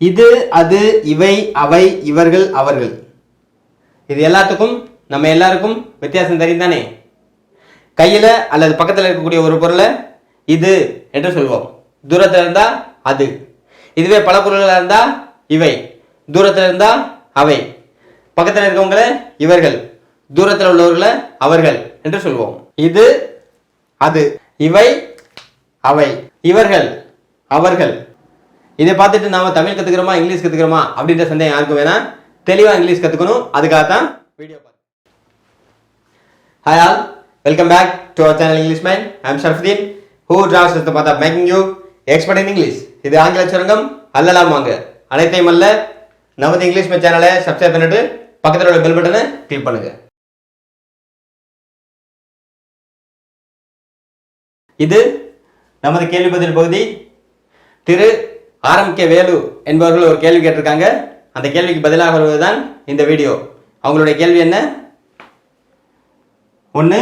இது அது இவை அவை இவர்கள் அவர்கள் இது எல்லாத்துக்கும் நம்ம எல்லாருக்கும் வித்தியாசம் தெரியும் தானே. கையில் அல்லது பக்கத்தில் இருக்கக்கூடிய ஒரு பொருளை இது என்று சொல்வோம். தூரத்தில் இருந்தால் அது. இதுவே பல பொருள்களாக இருந்தால் இவை. தூரத்தில் இருந்தால் அவை. பக்கத்தில் இருக்கவங்களை இவர்கள், தூரத்தில் உள்ளவர்களை அவர்கள் என்று சொல்வோம். இது அது இவை அவை இவர்கள் அவர்கள். இதை பார்த்துட்டு நாம தமிழ் கற்றுக்கிறோமா இங்கிலீஷ் கற்றுக்கிறோமா அப்படின்ற சந்தேகம் யாருக்கும் வேணாம். தெளிவாக இங்கிலீஷ் கற்றுக்கணும். அதுக்காகத்தான் வீடியோ பார்த்து. Hi all, welcome back to our channel Englishman. I am Sharfudeen, who draws the path of making you expert in English. இது ஆங்கில சுரங்கம் அல்லலாம் வாங்க. அனைத்தையும் அல்ல, நமது இங்கிலீஷ் சேனலை சப்ஸ்கிரைப் பண்ணிட்டு பக்கத்தில் உள்ள பெல் பட்டனை கிளிக் பண்ணுங்க. இது நமது கேள்வி பதில் பகுதி. திரு ஆரம்பிக்க வேலு என்பவர்கள் ஒரு கேள்வி கேட்டிருக்காங்க. அந்த கேள்விக்கு பதிலாக வருவதுதான் இந்த வீடியோ. அவங்களுடைய கேள்வி என்ன? ஒன்று,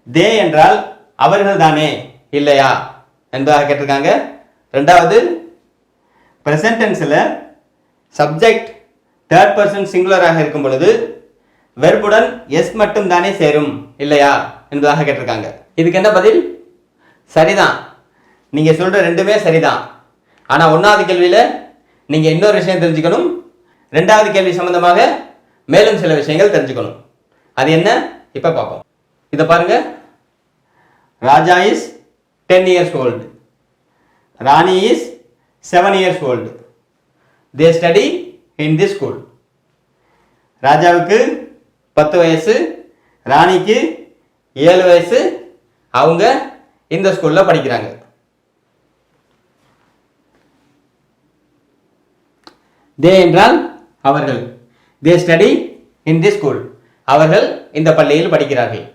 தே என்றால் அவர்கள் தானே இல்லையா என்பதாக கேட்டிருக்காங்க. ரெண்டாவது, பிரசன்ட் டென்ஸில் சப்ஜெக்ட் தேர்ட் பர்சன் சிங்குலராக இருக்கும் பொழுது வெர்புடன் எஸ் மட்டும் தானே சேரும் இல்லையா என்பதாக கேட்டிருக்காங்க. இதுக்கு என்ன பதில்? சரிதான், நீங்கள் சொல்கிற ரெண்டுமே சரிதான். ஆனால் ஒன்றாவது கேள்வியில் நீங்கள் இன்னொரு விஷயம் தெரிஞ்சுக்கணும். ரெண்டாவது கேள்வி சம்பந்தமாக மேலும் சில விஷயங்கள் தெரிஞ்சுக்கணும். அது என்ன இப்போ பார்ப்போம். இதை பாருங்க. Raja is 10 years old. Rani is 7 years old. They study in this school. ராஜாவுக்கு 10 வயசு, ராணிக்கு 7 வயசு. அவங்க இந்த ஸ்கூல்ல படிக்கிறாங்க. தே என்றால் அவர்கள். தே ஸ்டடி இன் தி ஸ்கூல். அவர்கள் இந்த பள்ளியில் படிக்கிறார்கள்.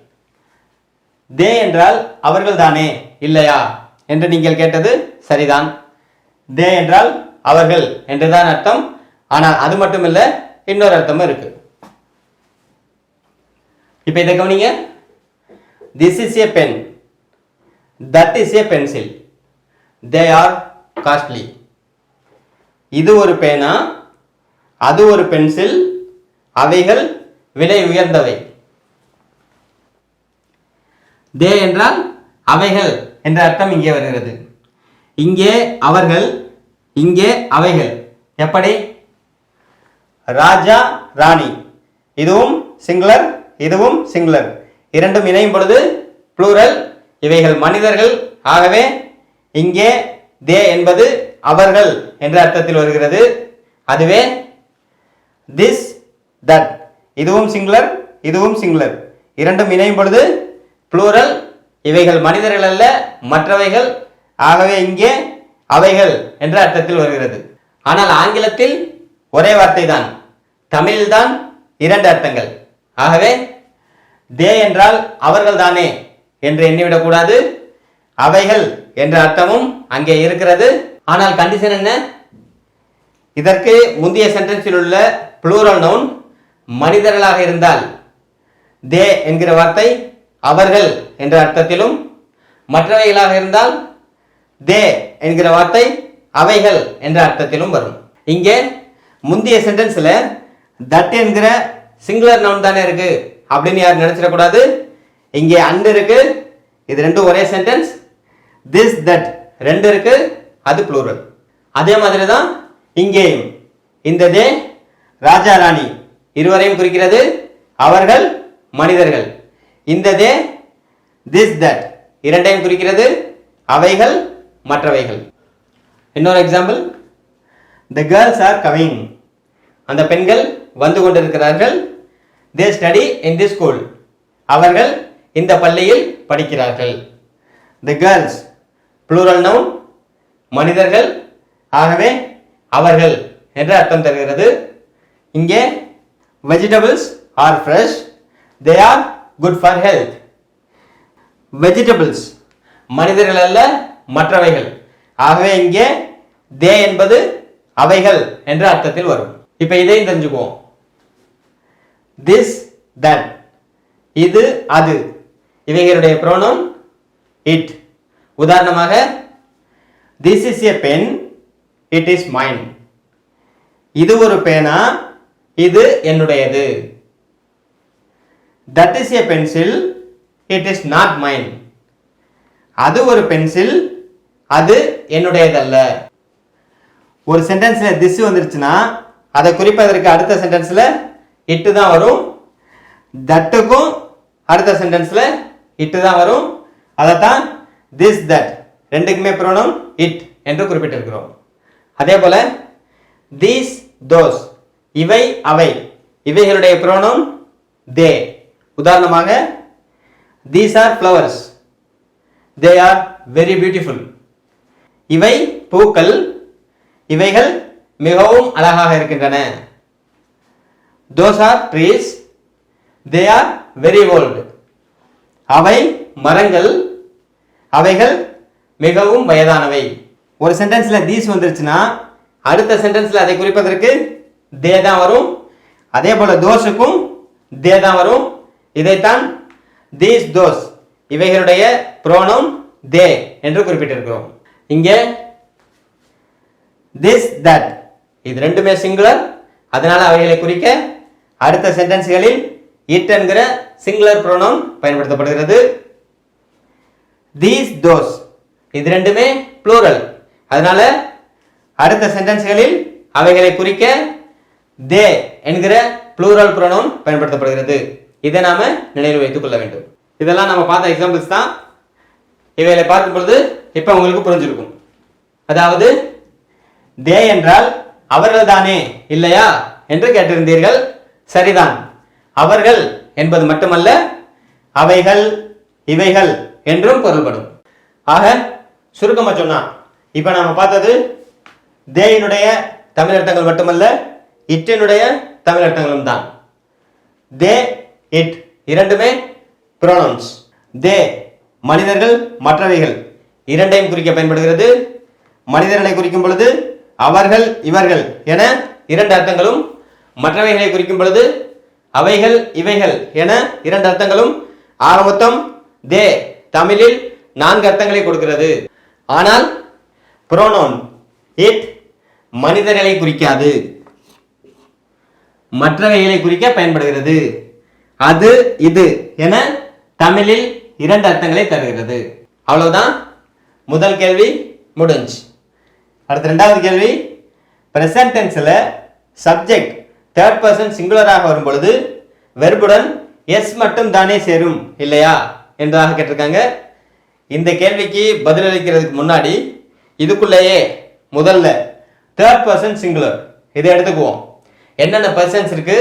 தே என்றால் அவர்கள் தானே இல்லையா என்று நீங்கள் கேட்டது சரிதான். தே என்றால் அவர்கள் என்றுதான் அர்த்தம். ஆனால் அது மட்டும் இல்லை, இன்னொரு அர்த்தமும் இருக்கு. இப்ப இதை கவனிங்க. This is a pen. That is a pencil. They are costly. இது ஒரு பேனா, அது ஒரு பென்சில், அவைகள் விலை உயர்ந்தவை. தே என்றால் அவைகள் என்ற அர்த்தம் இங்கே வருகிறது. இங்கே அவர்கள், இங்கே அவைகள். எப்படி? ராஜா ராணி, இதுவும் சிங்குலர் இதுவும் சிங்குலர், இரண்டும் இணையும் பொழுது ப்ளூரல். இவைகள் மனிதர்கள். ஆகவே இங்கே தே என்பது அவர்கள் என்ற அர்த்தத்தில் வருகிறது. அதுவே திஸ் தட், இதுவும் சிங்குலர் இதுவும் சிங்குலர், இரண்டும் இணையும் பொழுது ப்ளூரல். இவைகள் மனிதர்கள் அல்ல, மற்றவைகள். ஆகவே இங்கே அவைகள் என்ற அர்த்தத்தில் வருகிறது. ஆனால் ஆங்கிலத்தில் ஒரே வார்த்தை தான், தமிழில் தான் இரண்டு அர்த்தங்கள். ஆகவே தே என்றால் அவர்கள் தானே என்று எண்ணிவிடக்கூடாது. அவைகள் என்ற அர்த்தமும் அங்கே இருக்கிறது. ஆனால் கண்டிஷன் என்ன? இதற்கு முந்தைய சென்டென்ஸில் உள்ள ப்ளூரல் நவுன் மனிதர்களாக இருந்தால் தே என்கிற வார்த்தை அவர்கள் என்ற அர்த்தத்திலும், மற்றவைகளாக இருந்தால் தே என்கிற வார்த்தை அவைகள் என்ற அர்த்தத்திலும் வரும். இங்கே முந்தைய சென்டென்ஸ்ல தட் என்கிற சிங்குலர் நவுன் தானே இருக்கு அப்படின்னு யாரும் நினைச்சிடக்கூடாது. இங்கே அண்ட் இருக்கு, இது ரெண்டும் ஒரே சென்டென்ஸ். திஸ் தட் ரெண்டு இருக்கு, அது ப்ளூரல். அதே மாதிரி தான் இங்கேயும் இந்த தே ராஜா ராணி இருவரையும் குறிக்கிறது. அவர்கள் மனிதர்கள். இந்த தே திஸ் தட் இரண்டையும் குறிக்கிறது. அவைகள் மற்றவைகள். இன்னொரு example. The girls are coming. அந்த பெண்கள் வந்து கொண்டிருக்கிறார்கள். They study in this school. அவர்கள் இந்த பள்ளியில் படிக்கிறார்கள். The girls plural noun, மனிதர்கள். ஆகவே அவர்கள் என்ற அர்த்தம் தருகிறது. இங்கே vegetables are fresh. They are good for health. Vegetables மனிதர்கள் அல்ல, மற்றவைகள். ஆகவே இங்கே they என்பது அவைகள் என்ற அர்த்தத்தில் வரும். இப்ப இதையும் தெரிஞ்சுக்குவோம். This that, இது அது, இவைகளுடைய pronoun it. உதாரணமாக, this is a pen, it is mine. இது ஒரு பேனா, இது என்னுடையது. That is a pencil, it is not mine. அது ஒரு பென்சில், அது என்னுடையதல்ல. ஒரு சென்டென்ஸ்ல this வந்துருச்சுன்னா அதை குறிப்பதற்கு அடுத்த சென்டென்ஸ்ல it தான் வரும். தட்டுக்கும் அடுத்த சென்டென்ஸ்ல it தான் வரும். அதைத்தான் this that ரெண்டுக்குமே pronoun it என்று குறிப்பிட்டிருக்கிறோம். அதே போல these those இவை அவை இவைகளுடைய pronoun they. உதாரணமாக these are flowers, they are very beautiful. இவை பூக்கள், இவைகள் மிகவும் அழகாக இருக்கின்றன. those are trees, they are very old. அவை மரங்கள், அவைகள் மிகவும் வயதானவை. ஒரு சென்டென்ஸ்ல these வந்துருச்சுன்னா அடுத்த சென்டென்ஸ்ல அதை குறிப்பதற்கு they தான் வரும். அதே போல those-க்கும் they தான் வரும். இதைத்தான் these those இவைகளுடைய pronoun they என்று குறிப்பிட்டிருக்கிறோம். இங்கே this that இது ரெண்டுமே சிங்குலர், அதனால அவைகளை குறிக்க அடுத்த சென்டென்ஸ்களில் it என்கிற சிங்குலர் pronoun பயன்படுத்தப்படுகிறது. these those இது ரெண்டுமே plural, அதனால அடுத்த சென்டென்ஸ்களில் அவைகளை குறிக்க they என்கிற plural pronoun பயன்படுத்தப்படுகிறது. இதை நாம நினைவில் வைத்துக் கொள்ள வேண்டும். இதெல்லாம் நம்ம பார்த்த எக்ஸாம்பிள்ஸ் தான். இவைகளை பார்க்கும் பொழுது இப்ப உங்களுக்கு புரிஞ்சிருக்கும். அதாவது they என்றால் அவர்கள் தானே இல்லையா என்று கேட்டிருந்தீர்கள். சரிதான், அவர்கள் என்பது மட்டுமல்ல, அவைகள் இவைகள் என்றும் பொருள்படும். ஆக சுருக்கமா சொன்னா இப்ப நாம பார்த்தது தேயினுடைய தமிழ் அர்த்தங்கள் மட்டுமல்ல, இட்டினுடைய தமிழ் அர்த்தங்களும் தான். தே இட் இரண்டுமே pronouns. தே மனிதர்கள் மற்றவைகள் இரண்டையும் குறிக்க பயன்படுகிறது. மனிதர்களை குறிக்கும் பொழுது அவர்கள் இவர்கள் என இரண்டு அர்த்தங்களும், மற்றவைகளை குறிக்கும் பொழுது அவைகள் இவைகள் என இரண்டு அர்த்தங்களும். ஆக மொத்தம் தே தமிழில் 4 அர்த்தங்களை கொடுக்கிறது. ஆனால் pronoun it மனிதர்களை குறிக்காது, மற்றவைகளை குறிக்க பயன்படுகிறது. அது இது என தமிழில் 2 அர்த்தங்களை தருகிறது. அவ்வளவுதான். முதல் கேள்வி முடிஞ்சு. அடுத்த இரண்டாவது கேள்வி, பிரசன்ட் டென்ஸ்ல சப்ஜெக்ட் தேர்ட் பர்சன் சிங்குலராக வரும் பொழுது வெர்புடன் எஸ் மட்டும் தானே சேரும் இல்லையா என்பதாக கேட்டிருக்காங்க. இந்த கேள்விக்கு பதிலளிக்கிறதுக்கு முன்னாடி இதுக்குள்ளேயே முதல்ல தேர்ட் பர்சன் சிங்குலர் இதை எடுத்துக்குவோம். என்னென்ன பர்சன்ஸ் இருக்கு,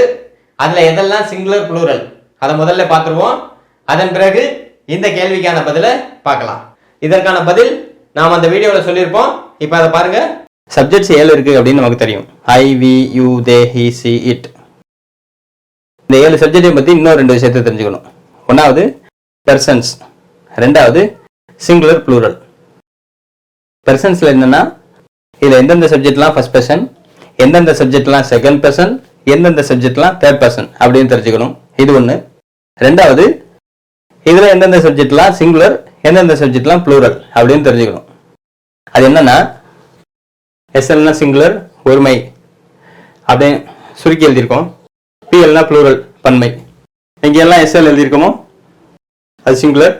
அதுல எதெல்லாம் சிங்குலர் ப்ளூரல் அதை முதல்ல பார்த்துருவோம். அதன் பிறகு இந்த கேள்விக்கான பதிலை பார்க்கலாம். இதற்கான பதில் நாம் அந்த வீடியோவில் சொல்லியிருப்போம். இப்போ அதை பாருங்க. சப்ஜெக்ட்ஸ் 7 இருக்கு அப்படின்னு நமக்கு தெரியும். I, we, you, they, he, she, it. இந்த 7 சப்ஜெக்டை பற்றி இன்னும் 2 விஷயத்தை தெரிஞ்சுக்கணும். ஒன்றாவது பெர்சன்ஸ், ரெண்டாவது சிங்குலர் ப்ளூரல். பெர்சன்ஸ்ல என்னன்னா இதில் எந்தெந்த சப்ஜெக்ட்லாம் ஃபர்ஸ்ட் பர்சன், எந்தெந்த சப்ஜெக்ட்லாம் செகண்ட் பர்சன், எந்தெந்த சப்ஜெக்ட்லாம் தேர்ட் பர்சன் அப்படின்னு தெரிஞ்சுக்கணும். இது ஒன்று. ரெண்டாவது இதில் எந்தெந்த சப்ஜெக்ட்லாம் சிங்குலர், எந்தெந்த சப்ஜெக்ட்லாம் ப்ளூரல் அப்படின்னு தெரிஞ்சுக்கணும். அது என்னன்னா எஸ்எல்னா சிங்குலர் ஒருமை அப்படின்னு சுருக்கி எழுதியிருக்கோம். பிஎல்னா ப்ளூரல் பன்மை. எங்கெல்லாம் எஸ்எல் எழுதியிருக்கோமோ அது சிங்குலர்,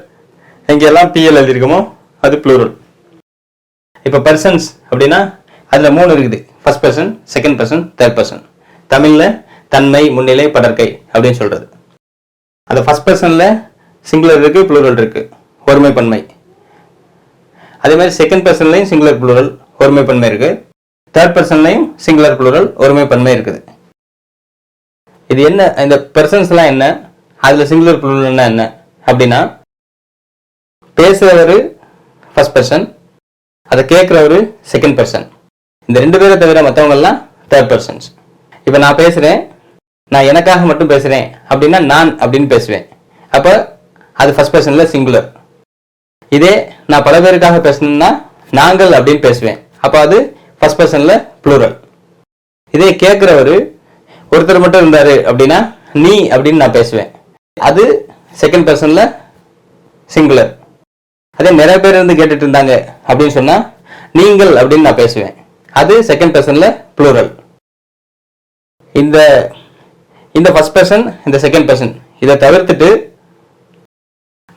எங்கெல்லாம் பிஎல் எழுதியிருக்கோமோ அது ப்ளூரல். இப்போ பர்சன்ஸ் அப்படின்னா அதில் 3 இருக்குது. First person, second person, third person. தமிழில் தன்மை, முன்னிலை, படற்கை அப்படின்னு சொல்றது. அந்த ஃபர்ஸ்ட் பர்சனில் சிங்குலர் இருக்கு, ப்ளூரல் இருக்கு, ஒருமை பன்மை. அதே மாதிரி செகண்ட் பர்சன்லையும் சிங்குலர் ப்ளூரல் ஒருமை பன்மை இருக்கு. தேர்ட் பர்சன்லையும் சிங்குலர் ப்ளூரல் ஒருமை பன்மை இருக்குது. இது என்ன, இந்த பர்சன்ஸ்லாம் என்ன, அதில் சிங்குலர் ப்ளூரல்னா என்ன அப்படின்னா பேசுறவர் ஃபர்ஸ்ட் பர்சன், அதை கேட்குறவர் செகண்ட் பர்சன். இந்த 2 பேரை தவிர மற்றவங்கெல்லாம் தேர்ட் பர்சன்ஸ். இப்போ நான் பேசுகிறேன், நான் எனக்காக மட்டும் பேசுகிறேன் அப்படின்னா நான் அப்படின்னு பேசுவேன். அப்போ அது ஃபர்ஸ்ட் பர்சனில் சிங்குலர். இதே நான் பல பேருக்காக பேசணும்னா நாங்கள் அப்படின்னு பேசுவேன். அப்போ அது ஃபர்ஸ்ட் பர்சனில் ப்ளூரல். இதே கேட்குறவர் ஒருத்தர் மட்டும் இருந்தார் அப்படின்னா நீ அப்படின்னு நான் பேசுவேன். அது செகண்ட் பர்சனில் சிங்குலர். அதே நிறைய பேர் இருந்து கேட்டுட்டு இருந்தாங்க அப்படின்னு சொன்னால் நீங்கள் அப்படின்னு நான் பேசுவேன். அது செகண்ட் பர்சனில் ப்ளூரல். இந்த இந்த ஃபர்ஸ்ட் பர்சன், இந்த செகண்ட் பர்சன் இதை தவிர்த்துட்டு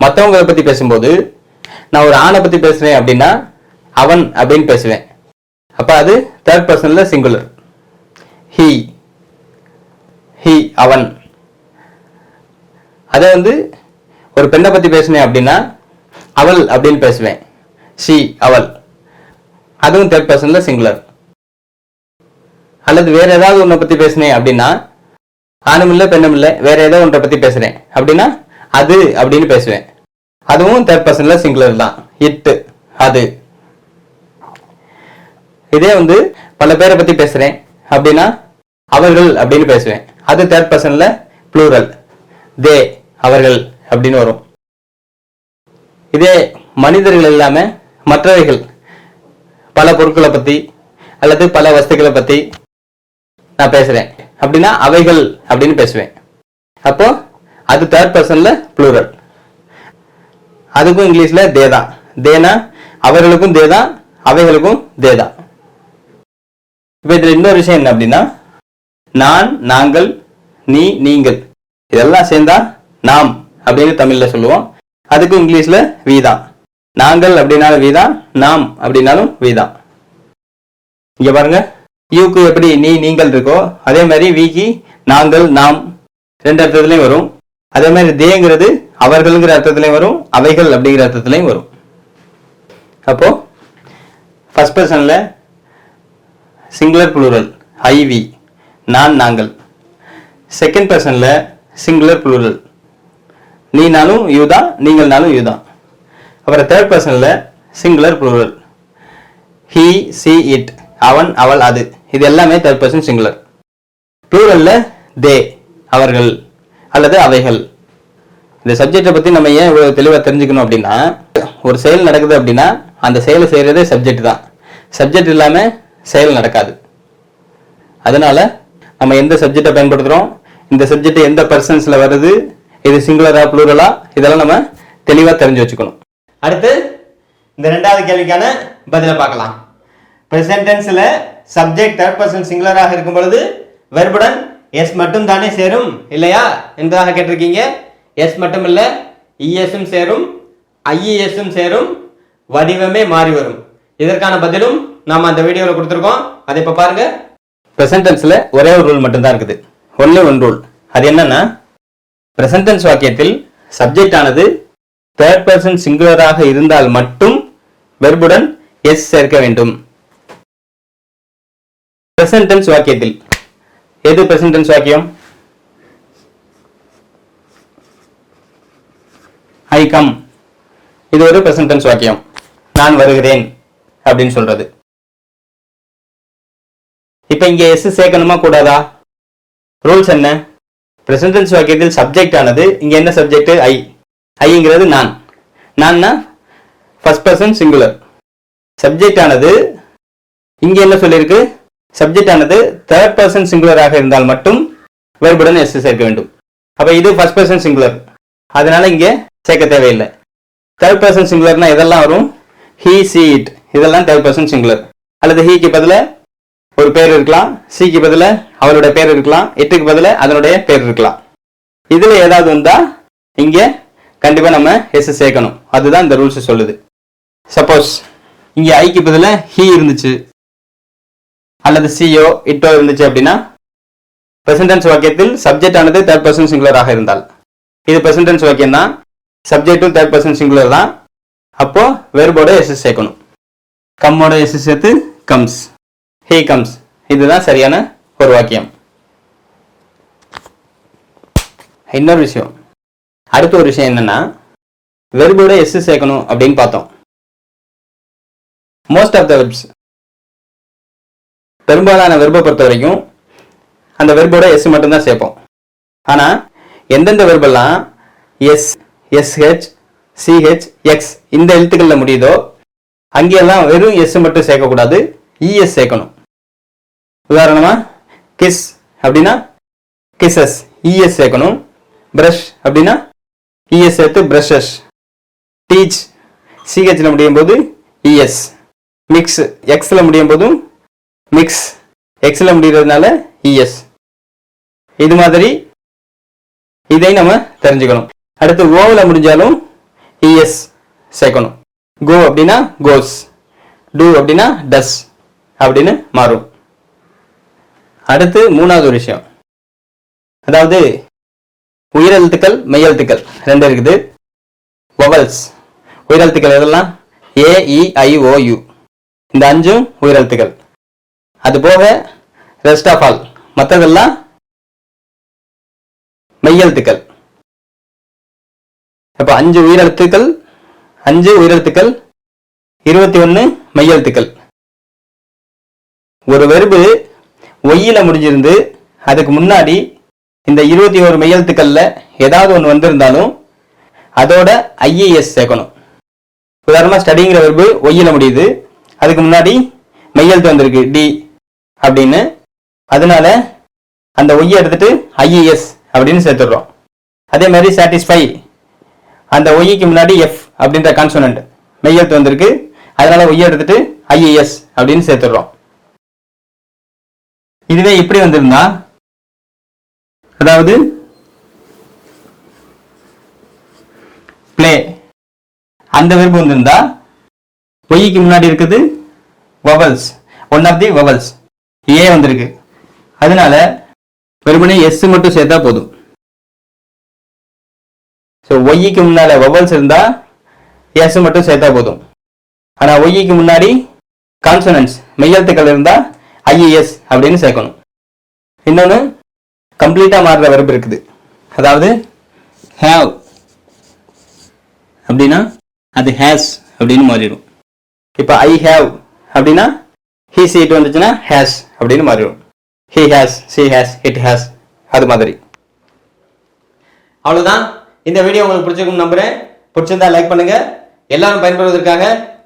மற்றவங்களை பற்றி பேசும்போது நான் ஒரு ஆணை பற்றி பேசுகிறேன் அப்படின்னா அவன் அப்படின்னு பேசுவேன். அப்போ அது தேர்ட் பர்சனில் சிங்குலர். ஹி, அவன். அதை ஒரு பெண்ணை பற்றி பேசினேன் அப்படின்னா அவள் அப்படின்னு பேசுவேன். ஷி, அவள். அதுவும் தேர்ட் பர்சனில் சிங்குலர். அல்லது வேற ஏதாவது ஒன்றை பற்றி பேசினேன் அப்படின்னா ஆணும் இல்லை பெண்ணும் இல்லை, வேற ஏதோ ஒன்றை பற்றி பேசுகிறேன் அப்படின்னா அது அப்படின்னு பேசுவேன். அதுவும் தேர்ட் பர்சனில் சிங்குலர் தான். இட், அது. இதே பல பேரை பற்றி பேசுகிறேன் அப்படின்னா அவர்கள் அப்படின்னு பேசுவேன். அது தேர்ட் பர்சனில் ப்ளூரல். தே, அவர்கள் அப்படின்னு வரும். இதே மனிதர்கள் இல்லாமல் மற்றவைகள், பல பொருட்களை பற்றி அல்லது பல வஸ்துக்களை பற்றி நான் பேசுகிறேன் அப்படின்னா அவைகள் அப்படின்னு பேசுவேன். அப்போ அது தேர்ட் பர்சன்ல ப்ளூரல். அதுக்கும் இங்கிலீஷ்ல தே தான். தேனா அவர்களுக்கும் தே தான், அவைகளுக்கும் தே தான். இப்போ இதில் இன்னொரு விஷயம் என்ன அப்படின்னா நான், நாங்கள், நீ, நீங்கள் இதெல்லாம் சேர்ந்தா நாம் அப்படின்னு தமிழ்ல சொல்லுவோம். அதுக்கும் இங்கிலீஷ்ல வி தான். நாங்கள் அப்படின்னாலும் வி தான், நாம் அப்படின்னாலும் வி தான். இங்க பாருங்க, யூக்கு எப்படி நீ, நீங்கள் இருக்கோ அதே மாதிரி விக்கு நாங்கள், நாம் ரெண்டு அர்த்தத்துலையும் வரும். அதே மாதிரி தேங்கிறது அவர்கள்ங்கிற அர்த்தத்திலையும் வரும், அவைகள் அப்படிங்கிற அர்த்தத்திலையும் வரும். அப்போ ஃபர்ஸ்ட் பர்சன்ல சிங்குலர் ப்ளூரல் ஐவி, நான், நாங்கள். செகண்ட் பர்சன்ல சிங்குலர் ப்ளூரல் நீனாலும் யூ தான், நீங்கள்னாலும் யூ தான். அப்புறம் தேர்ட் பர்சன்ல singular plural he, she, it, அவன், அவள், அது. இது எல்லாமே தேர்ட் பர்சன் சிங்குலர். ப்ளூரல்ல தே, அவர்கள் அல்லது அவைகள். இந்த சப்ஜெக்டை பத்தி நம்ம ஏன் இவ்வளவு தெளிவா தெரிஞ்சுக்கணும் அப்படின்னா ஒரு செயல் நடக்குது அப்படின்னா அந்த செயலை செய்யறதே சப்ஜெக்ட் தான். சப்ஜெக்ட் இல்லாம செயல் நடக்காது. அதனால நம்ம எந்த சப்ஜெக்டை பயன்படுத்துறோம், இந்த சப்ஜெக்ட் எந்த பர்சன்ஸ்ல வருது, இது சிங்குலரா ப்ளூரலா, இதெல்லாம் நம்ம தெளிவா தெரிஞ்சு வச்சுக்கணும். அடுத்து இந்த ரெண்டாவது கேள்விக்கான பதிலை பார்க்கலாம். பிரசன்ட் டென்ஸ்ல சப்ஜெக்ட் தேர்ட் பர்சன் சிங்குலராக இருக்கும் பொழுது வெர்புடன் எஸ் மட்டும் தானே சேரும் இல்லையா என்பதாக கேட்டிருக்கீங்க. எஸ் மட்டும் இல்ல, இஎஸும் சேரும், ஐஇஎஸும் சேரும், வடிவமே மாறி வரும். இதற்கான பதிலும் நாம அந்த வீடியோல கொடுத்துருக்கோம். அதை இப்ப பாருங்க. பிரசன்ட் டென்ஸ்ல ஒரே ஒரு ரூல் மட்டும் தான் இருக்குது. Only one rule. அது என்னன்னா பிரசன்ட் டென்ஸ் வாக்கியத்தில் சப்ஜெக்ட் ஆனது தேர்ட் பர்சன் சிங்குலராக இருந்தால் மட்டும் வெர்புடன் எஸ் சேர்க்க வேண்டும். பிரசன்ட் டென்ஸ் வாக்கியத்தில் எது பிரசன்ட் டென்ஸ் வாக்கியம்? I come. இது ஒரு பிரசன்ட் டென்ஸ் வாக்கியம். நான் வருகிறேன் அப்படின்னு சொல்றது. இப்ப இங்க எஸ் சேர்க்கணுமா கூடாதா? ரூல்ஸ் என்ன? பிரசன்ட் டென்ஸ் வாக்கியத்தில் சப்ஜெக்ட் ஆனது இங்க என்ன சப்ஜெக்ட்? ஐ. ஐங்கிறது நான். நான்னா ஃபர்ஸ்ட் பர்சன் சிங்குலர். சப்ஜெக்ட் ஆனது இங்க என்ன சொல்லியிருக்கு? சப்ஜெக்ட் ஆனது தேர்ட் பர்சன் சிங்குலராக இருந்தால் மட்டும் வெர்புடன் எஸ் சேர்க்க வேண்டும். அப்ப இது ஃபர்ஸ்ட் பர்சன் சிங்குலர், அதனால இங்க சேர்க்க தேவையில்லை. தேர்ட் பர்சன் சிங்குலர்னா இதெல்லாம் வரும். ஹி, சி, இட் இதெல்லாம் தேர்ட் பர்சன் சிங்குலர். அல்லது ஹீக்கு பதில ஒரு பேர் இருக்கலாம், சிக்கு பதில அவளுடைய பேர் இருக்கலாம், இட்டுக்கு பதில அதனுடைய பேர் இருக்கலாம். இதுல ஏதாவது வந்தா இங்க கண்டிப்பா நம்ம எஸ் சேர்க்கணும். அதுதான் இந்த ரூல்ஸ் சொல்லுது. சப்போஸ் இங்க ஐக்கு பதில ஹி இருந்துச்சு அல்லது சியோ இட்டோ இருந்துச்சு அப்படின்னா பிரசன்ட் டென்ஸ் வாக்கியத்தில் சப்ஜெக்ட் ஆனது தேர்ட் பர்சன் சிங்குலராக இருந்தால், இது பிரசன்ட் டென்ஸ் வாக்கியம் தான், சப்ஜெக்டும் தேர்ட் பர்சன் சிங்குலர் தான், அப்போ வெர்போட எஸ் சேர்க்கணும். கம்மோட எஸ் சேர்த்து கம்ஸ், ஹே கம்ஸ். இதுதான் சரியான ஒரு வாக்கியம். இன்னொரு விஷயம், அடுத்த ஒரு விஷயம் என்னன்னா வெர்போட எஸ் சேர்க்கணும் அப்படின்னு பார்த்தோம். மோஸ்ட் ஆஃப் த வெர்ப்ஸ், பெரும்பாலான வெர்பை பொறுத்த வரைக்கும் அந்த வெர்போட எஸ் மட்டும்தான் சேர்ப்போம். ஆனா எந்தெந்த வெர்பெல்லாம் எஸ், எஸ்ஹெச், சிஹெச், எக்ஸ் இந்த எழுத்துக்கள்ல முடியுதோ அங்கெல்லாம் வெறும் எஸ் மட்டும் சேர்க்கக்கூடாது, இஎஸ் சேர்க்கணும். உதாரணமா கிஸ் அப்படின்னா கிசஸ், இஎஸ் சேர்க்கணும். பிரஷ் அப்படின்னா இஎஸ் சேர்த்து பிரஷஸ். டீச் சிஹெச்ல முடியும் போது இஎஸ். மிக்ஸ் எக்ஸ்ல முடியும் போதும் மிக்ஸ், எக்ஸ்ல முடிகிறதுனால இஎஸ். இது மாதிரி இதை நம்ம தெரிஞ்சுக்கணும். அடுத்து ஓவல முடிஞ்சாலும் இஎஸ் சேர்க்கணும். கோ அப்படின்னா கோஸ், டூ அப்படின்னா டஸ் அப்படின்னு மாறும். அடுத்து மூணாவது ஒரு விஷயம், அதாவது உயிரெழுத்துக்கள் மெய்யெழுத்துக்கள் ரெண்டு இருக்குது. வவல்ஸ் உயிரெழுத்துக்கள் எதெல்லாம்? ஏ இ ஐ ஓ யூ, இந்த அஞ்சும் உயிரெழுத்துக்கள். அது போக ரெஸ்ட் ஆஃப் ஆல் மற்றதெல்லாம் மெய்யெழுத்துக்கள். அப்ப 5 உயிரெழுத்துக்கள் 21 மெய்யெழுத்துக்கள். ஒரு வெர்பு ஒய்யில முடிஞ்சிருந்து அதுக்கு முன்னாடி இந்த 21 மெய்யெழுத்துக்கள்ல ஏதாவது ஒன்று வந்திருந்தாலும் அதோட ஐஏஎஸ் சேர்க்கணும். உதாரணமா ஸ்டடிங்கிற வெர்பு ஒய்யில முடியுது, அதுக்கு முன்னாடி மெய்யெழுத்து வந்திருக்கு டி அப்படின்னு, அதனால அந்த ஒய்யை எடுத்துட்டு ஐஏஎஸ் அப்படின்னு சேர்த்துடுறோம். அதே மாதிரி சாட்டிஸ்ஃபை, அந்த ஒய்க்கு முன்னாடி எஃப் அப்படின்ற கான்சோனன்ட் மெய்யெழுத்து வந்திருக்கு, அதனால ஒய்யை எடுத்துட்டு ஐஏஎஸ் அப்படின்னு சேர்த்துடுறோம். இதுவே இப்படி வந்திருந்தா, அதாவது பிளே அந்த வெர்பு வந்திருந்தா ஒய்க்கு முன்னாடி இருக்குது vowels, one of the vowels A வந்திருக்கு, அதனால வெறுமனே எஸ் மட்டும் சேர்த்தா போதும். ஸோ ஒய்க்கு முன்னால வவல்ஸ் இருந்தா எஸ் மட்டும் சேர்த்தா போதும். ஆனா ஒய்க்கு முன்னாடி கான்சனன்ஸ் மெய்யெழுத்துக்கள் இருந்தா ஐஏஎஸ் அப்படின்னு சேர்க்கணும். இன்னொன்னு கம்ப்ளீட்டா மாறுற வெர்பு இருக்குது, அதாவது ஹேவ் அப்படின்னா அது ஹேஸ் அப்படின்னு மாறிடும். இப்ப ஐ ஹேவ் அப்படின்னா ஹீ சீட் வந்துச்சுன்னா ஹேஸ் அப்படின்னு மாறிடும். He has, she has, it has, அது மாதிரி. அவ்வளவுதான். இந்த வீடியோ உங்களுக்கு பிடிச்சிருக்கும் நம்புறேன். பிடிச்சிருந்தா லைக் பண்ணுங்க, எல்லாரும் பயன்படுவதற்காக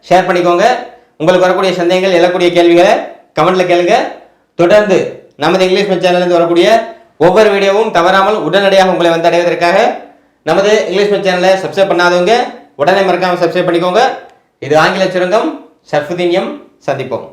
ஷேர் பண்ணிக்கோங்க. உங்களுக்கு வரக்கூடிய சந்தேகங்கள், எழக்கூடிய கேள்விகளை கமெண்ட்ல கேளுங்க. தொடர்ந்து நமது இங்கிலீஷ் மெட் சேனலில் வரக்கூடிய ஒவ்வொரு வீடியோவும் தவறாமல் உடனடியாக உங்களை வந்து அடைவதற்காக நமது இங்கிலீஷ் மெட் சேனலை சப்ஸ்கிரைப் பண்ணாதவங்க உடனே மறக்காம சப்ஸ்கிரைப் பண்ணிக்கோங்க. இது ஆங்கில சுரங்கம். ஷர்ஃபுதீன் எம். சந்திப்போம்.